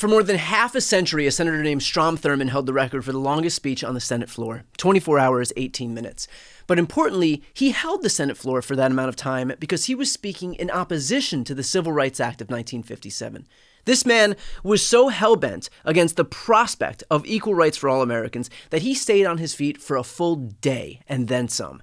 For more than half a century, a senator named Strom Thurmond held the record for the longest speech on the Senate floor, 24 hours, 18 minutes. But importantly, he held the Senate floor for that amount of time because he was speaking in opposition to the Civil Rights Act of 1957. This man was so hell-bent against the prospect of equal rights for all Americans that he stayed on his feet for a full day and then some.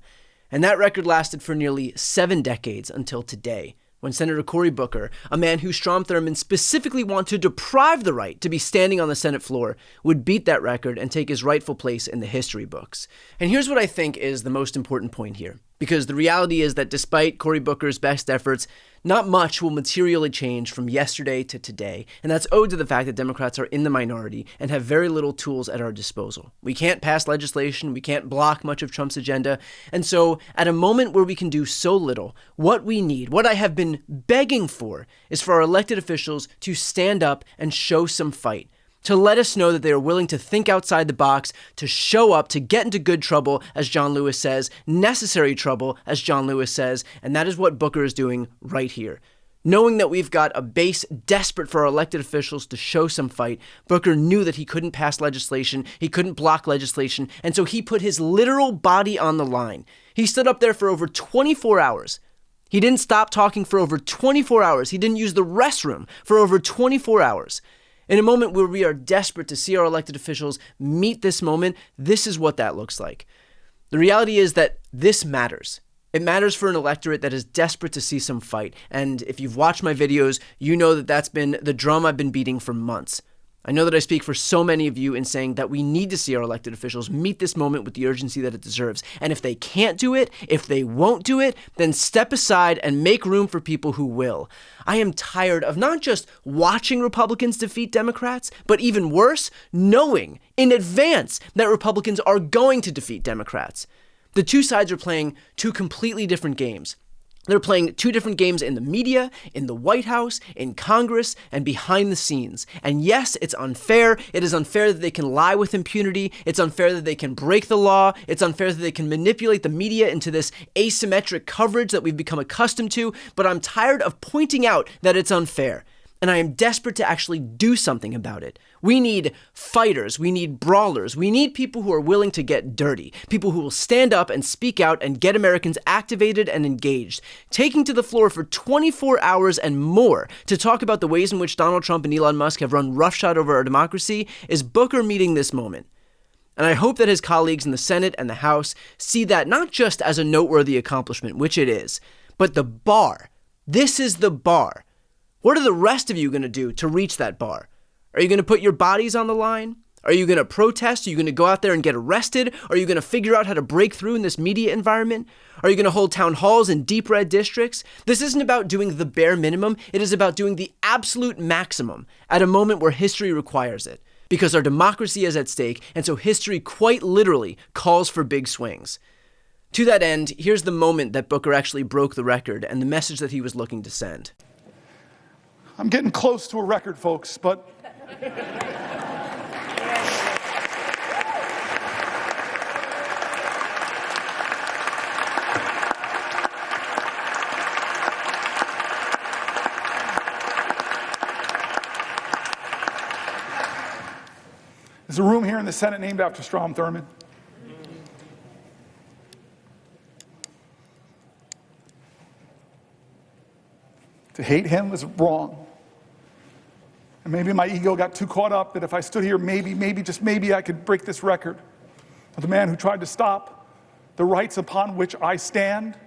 And that record lasted for nearly 7 decades until today, when Senator Cory Booker, a man who Strom Thurmond specifically wanted to deprive the right to be standing on the Senate floor, would beat that record and take his rightful place in the history books. And here's what I think is the most important point here. Because the reality is that despite Cory Booker's best efforts, not much will materially change from yesterday to today, and that's owed to the fact that Democrats are in the minority and have very little tools at our disposal. We can't pass legislation, we can't block much of Trump's agenda, and so at a moment where we can do so little, what we need, what I have been begging for, is for our elected officials to stand up and show some fight. To let us know that they are willing to think outside the box, to show up, to get into good trouble, as John Lewis says, necessary trouble, as John Lewis says, and that is what Booker is doing right here. Knowing that we've got a base desperate for our elected officials to show some fight, Booker knew that he couldn't pass legislation, he couldn't block legislation, and so he put his literal body on the line. He stood up there for over 24 hours. He didn't stop talking for over 24 hours. He didn't use the restroom for over 24 hours. In a moment where we are desperate to see our elected officials meet this moment, this is what that looks like. The reality is that this matters. It matters for an electorate that is desperate to see some fight. And if you've watched my videos, you know that that's been the drum I've been beating for months. I know that I speak for so many of you in saying that we need to see our elected officials meet this moment with the urgency that it deserves. And if they can't do it, if they won't do it, then step aside and make room for people who will. I am tired of not just watching Republicans defeat Democrats, but even worse, knowing in advance that Republicans are going to defeat Democrats. The two sides are playing two completely different games. They're playing two different games in the media, in the White House, in Congress, and behind the scenes. And yes, it's unfair. It is unfair that they can lie with impunity. It's unfair that they can break the law. It's unfair that they can manipulate the media into this asymmetric coverage that we've become accustomed to. But I'm tired of pointing out that it's unfair. And I am desperate to actually do something about it. We need fighters, we need brawlers, we need people who are willing to get dirty, people who will stand up and speak out and get Americans activated and engaged. Taking to the floor for 24 hours and more to talk about the ways in which Donald Trump and Elon Musk have run roughshod over our democracy is Booker meeting this moment. And I hope that his colleagues in the Senate and the House see that not just as a noteworthy accomplishment, which it is, but the bar. This is the bar. What are the rest of you going to do to reach that bar? Are you going to put your bodies on the line? Are you going to protest? Are you going to go out there and get arrested? Are you going to figure out how to break through in this media environment? Are you going to hold town halls in deep red districts? This isn't about doing the bare minimum. It is about doing the absolute maximum at a moment where history requires it. Because our democracy is at stake, and so history quite literally calls for big swings. To that end, here's the moment that Booker actually broke the record and the message that he was looking to send. I'm getting close to a record, folks, but there's a room here in the Senate named after Strom Thurmond. To hate him is wrong. And maybe my ego got too caught up that if I stood here, maybe, just maybe I could break this record. But the man who tried to stop the rights upon which I stand,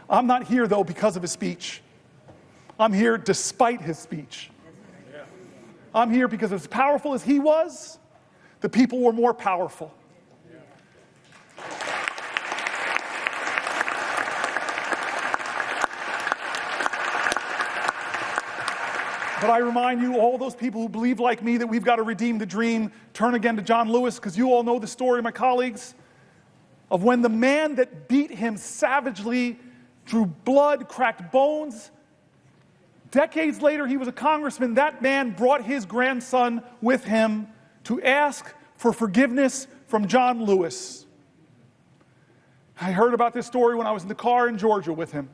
I'm not here, though, because of his speech. I'm here despite his speech. I'm here because as powerful as he was, the people were more powerful. But I remind you, all those people who believe like me that we've got to redeem the dream, turn again to John Lewis, because you all know the story, my colleagues, of when the man that beat him savagely, drew blood, cracked bones. Decades later, he was a congressman. That man brought his grandson with him to ask for forgiveness from John Lewis. I heard about this story when I was in the car in Georgia with him,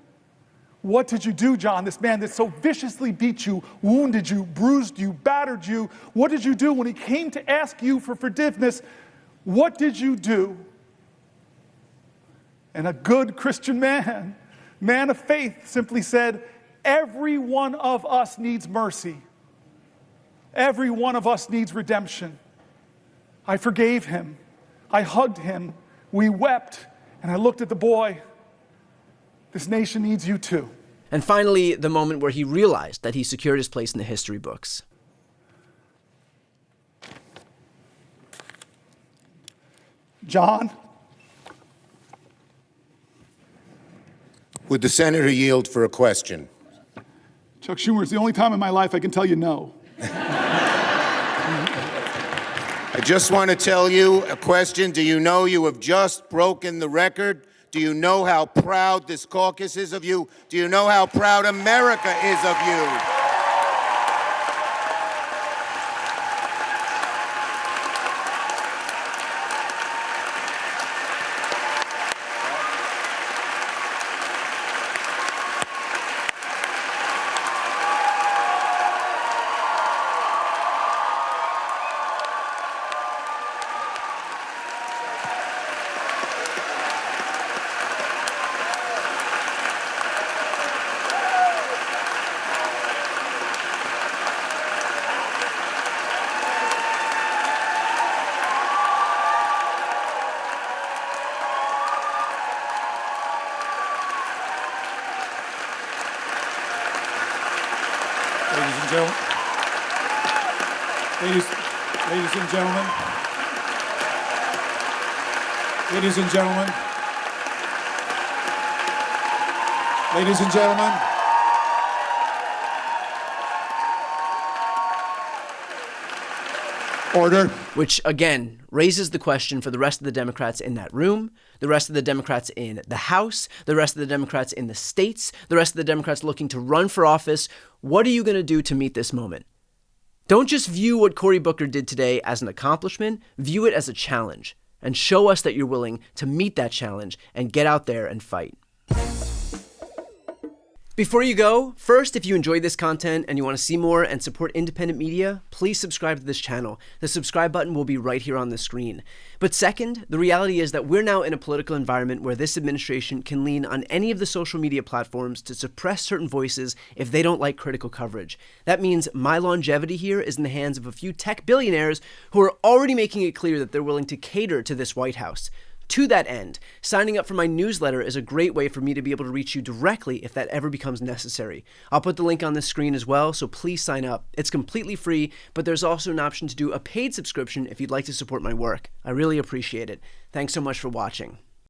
What did you do, John? This man that so viciously beat you, wounded you, bruised you, battered you. What did you do when he came to ask you for forgiveness? What did you do? And a good Christian man of faith, simply said, every one of us needs mercy. Every one of us needs redemption. I forgave him. I hugged him. We wept. And I looked at the boy. This nation needs you too. And finally, the moment where he realized that he secured his place in the history books. John? Would the senator yield for a question? Chuck Schumer, it's the only time in my life I can tell you no. I just want to tell you a question. Do you know you have just broken the record? Do you know how proud this caucus is of you? Do you know how proud America is of you? Ladies and gentlemen, ladies and gentlemen, ladies and gentlemen, ladies and gentlemen, order. Which, again, raises the question for the rest of the Democrats in that room, the rest of the Democrats in the House, the rest of the Democrats in the states, the rest of the Democrats looking to run for office. What are you going to do to meet this moment? Don't just view what Cory Booker did today as an accomplishment, view it as a challenge, and show us that you're willing to meet that challenge and get out there and fight. Before you go, first, if you enjoyed this content and you want to see more and support independent media, please subscribe to this channel. The subscribe button will be right here on the screen. But second, the reality is that we're now in a political environment where this administration can lean on any of the social media platforms to suppress certain voices if they don't like critical coverage. That means my longevity here is in the hands of a few tech billionaires who are already making it clear that they're willing to cater to this White House. To that end, signing up for my newsletter is a great way for me to be able to reach you directly if that ever becomes necessary. I'll put the link on the screen as well, so please sign up. It's completely free, but there's also an option to do a paid subscription if you'd like to support my work. I really appreciate it. Thanks so much for watching.